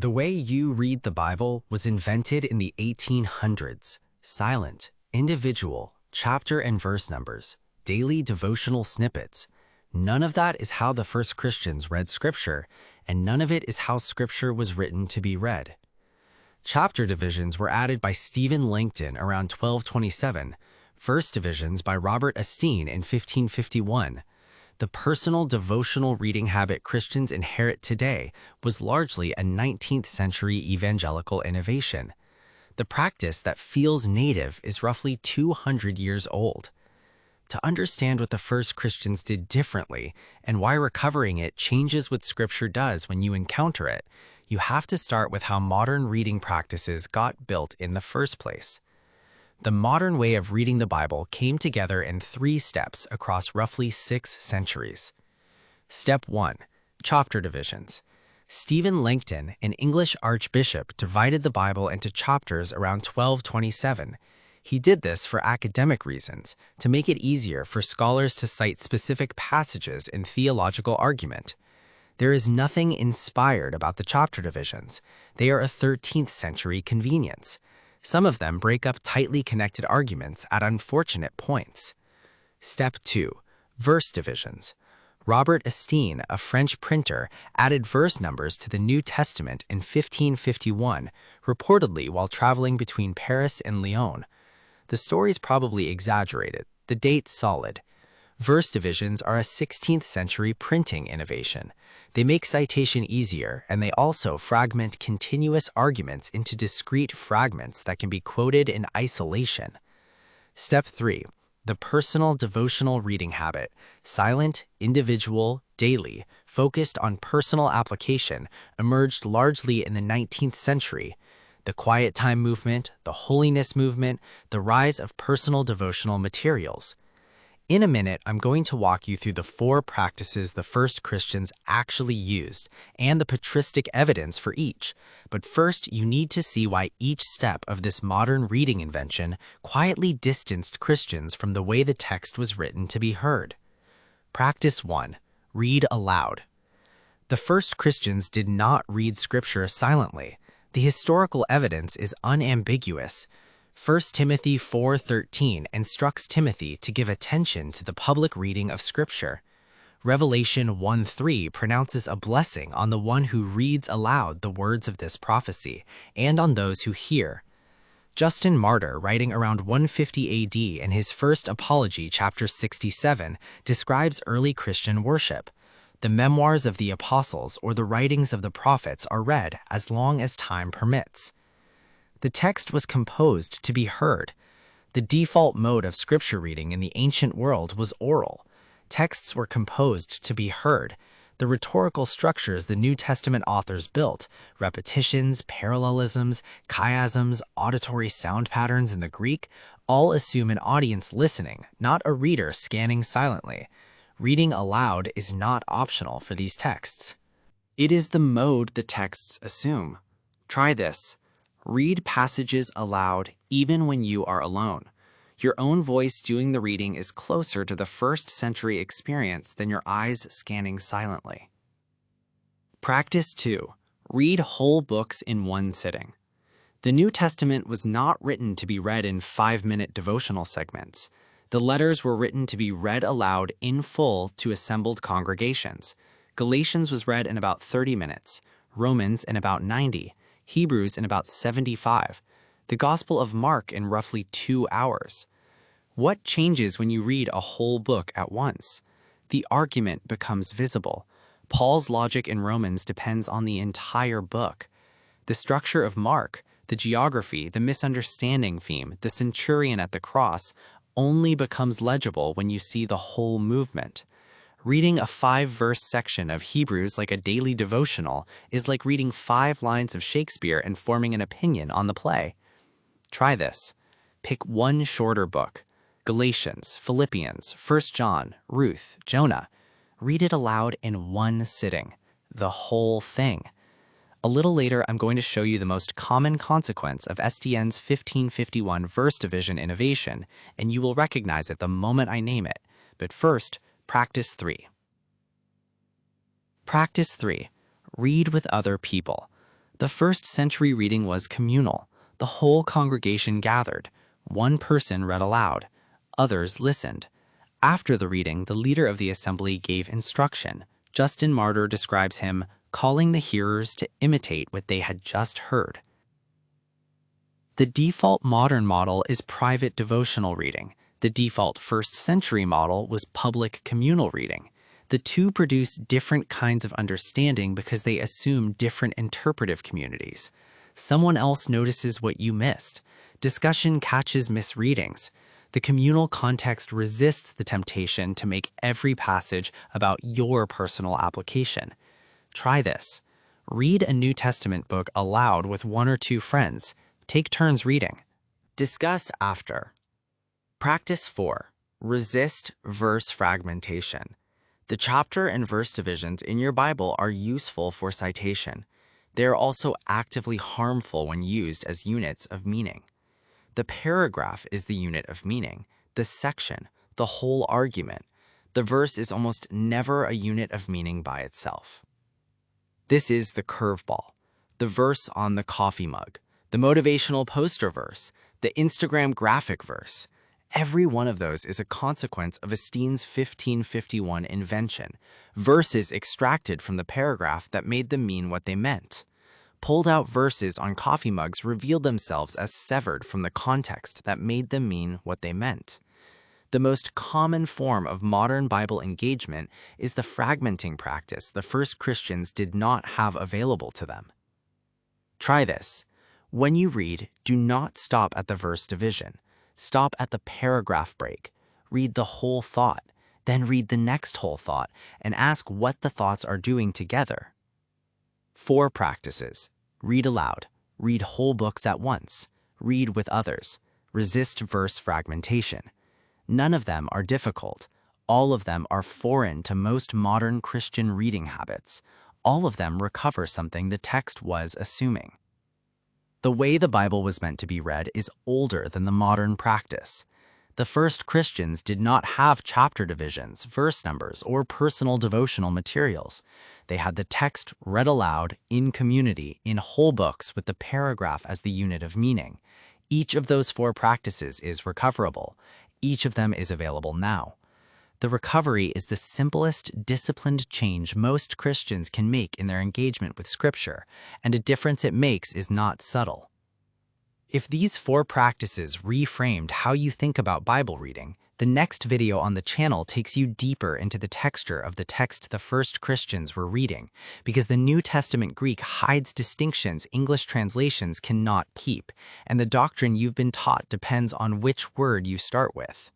The way you read the Bible was invented in the 1800s. Silent, individual, chapter and verse numbers, daily devotional snippets. None of that is how the first Christians read Scripture, and none of it is how Scripture was written to be read. Chapter divisions were added by Stephen Langton around 1227, verse divisions by Robert Estienne in 1551. The personal devotional reading habit Christians inherit today was largely a 19th century evangelical innovation. The practice that feels native is roughly 200 years old. To understand what the first Christians did differently and why recovering it changes what Scripture does when you encounter it, you have to start with how modern reading practices got built in the first place. The modern way of reading the Bible came together in 3 steps across roughly 6 centuries. Step 1. Chapter divisions. Stephen Langton, an English archbishop, divided the Bible into chapters around 1227. He did this for academic reasons, to make it easier for scholars to cite specific passages in theological argument. There is nothing inspired about the chapter divisions. They are a 13th century convenience. Some of them break up tightly connected arguments at unfortunate points. Step 2. Verse divisions. Robert Estienne, a French printer, added verse numbers to the New Testament in 1551, reportedly while traveling between Paris and Lyon. The story's probably exaggerated, the date's solid. Verse divisions are a 16th century printing innovation. They make citation easier, and they also fragment continuous arguments into discrete fragments that can be quoted in isolation. Step 3. The personal devotional reading habit, silent, individual, daily, focused on personal application, emerged largely in the 19th century. The quiet time movement, the holiness movement, the rise of personal devotional materials. In a minute, I'm going to walk you through the 4 practices the first Christians actually used and the patristic evidence for each. But first, you need to see why each step of this modern reading invention quietly distanced Christians from the way the text was written to be heard. Practice 1. Read aloud. The first Christians did not read Scripture silently. The historical evidence is unambiguous. 1 Timothy 4:13 instructs Timothy to give attention to the public reading of Scripture. Revelation 1:3 pronounces a blessing on the one who reads aloud the words of this prophecy, and on those who hear. Justin Martyr, writing around 150 AD in his first Apology, chapter 67, describes early Christian worship. The memoirs of the apostles or the writings of the prophets are read as long as time permits. The text was composed to be heard. The default mode of Scripture reading in the ancient world was oral. Texts were composed to be heard. The rhetorical structures the New Testament authors built, repetitions, parallelisms, chiasms, auditory sound patterns in the Greek, all assume an audience listening, not a reader scanning silently. Reading aloud is not optional for these texts. It is the mode the texts assume. Try this. Read passages aloud even when you are alone. Your own voice doing the reading is closer to the first century experience than your eyes scanning silently. Practice 2. Read whole books in one sitting. The New Testament was not written to be read in 5-minute devotional segments. The letters were written to be read aloud in full to assembled congregations. Galatians was read in about 30 minutes, Romans in about 90, Hebrews in about 75, the Gospel of Mark in roughly 2 hours. What changes when you read a whole book at once? The argument becomes visible. Paul's logic in Romans depends on the entire book. The structure of Mark, the geography, the misunderstanding theme, the centurion at the cross, only becomes legible when you see the whole movement. Reading a 5-verse section of Hebrews like a daily devotional is like reading 5 lines of Shakespeare and forming an opinion on the play. Try this. Pick one shorter book. Galatians, Philippians, 1 John, Ruth, Jonah. Read it aloud in one sitting. The whole thing. A little later, I'm going to show you the most common consequence of Estienne's 1551 verse division innovation, and you will recognize it the moment I name it. But first, Practice 3. Practice 3. Read with other people. The first century reading was communal. The whole congregation gathered. One person read aloud. Others listened. After the reading, the leader of the assembly gave instruction. Justin Martyr describes him calling the hearers to imitate what they had just heard. The default modern model is private devotional reading. The default first century model was public communal reading. The two produce different kinds of understanding because they assume different interpretive communities. Someone else notices what you missed. Discussion catches misreadings. The communal context resists the temptation to make every passage about your personal application. Try this. Read a New Testament book aloud with one or two friends. Take turns reading. Discuss after. Practice 4. Resist verse fragmentation. The chapter and verse divisions in your Bible are useful for citation. They are also actively harmful when used as units of meaning. The paragraph is the unit of meaning, the section, the whole argument. The verse is almost never a unit of meaning by itself. This is the curveball, the verse on the coffee mug, the motivational poster verse, the Instagram graphic verse. Every one of those is a consequence of Estine's 1551 invention, verses extracted from the paragraph that made them mean what they meant. Pulled-out verses on coffee mugs revealed themselves as severed from the context that made them mean what they meant. The most common form of modern Bible engagement is the fragmenting practice the first Christians did not have available to them. Try this. When you read, do not stop at the verse division. Stop at the paragraph break. Read the whole thought, then read the next whole thought, and ask what the thoughts are doing together. 4 practices. Read aloud. Read whole books at once. Read with others. Resist verse fragmentation. None of them are difficult. All of them are foreign to most modern Christian reading habits. All of them recover something the text was assuming. The way the Bible was meant to be read is older than the modern practice. The first Christians did not have chapter divisions, verse numbers, or personal devotional materials. They had the text read aloud, in community, in whole books with the paragraph as the unit of meaning. Each of those 4 practices is recoverable. Each of them is available now. The recovery is the simplest, disciplined change most Christians can make in their engagement with Scripture, and a difference it makes is not subtle. If these 4 practices reframed how you think about Bible reading, the next video on the channel takes you deeper into the texture of the text the first Christians were reading, because the New Testament Greek hides distinctions English translations cannot keep, and the doctrine you've been taught depends on which word you start with.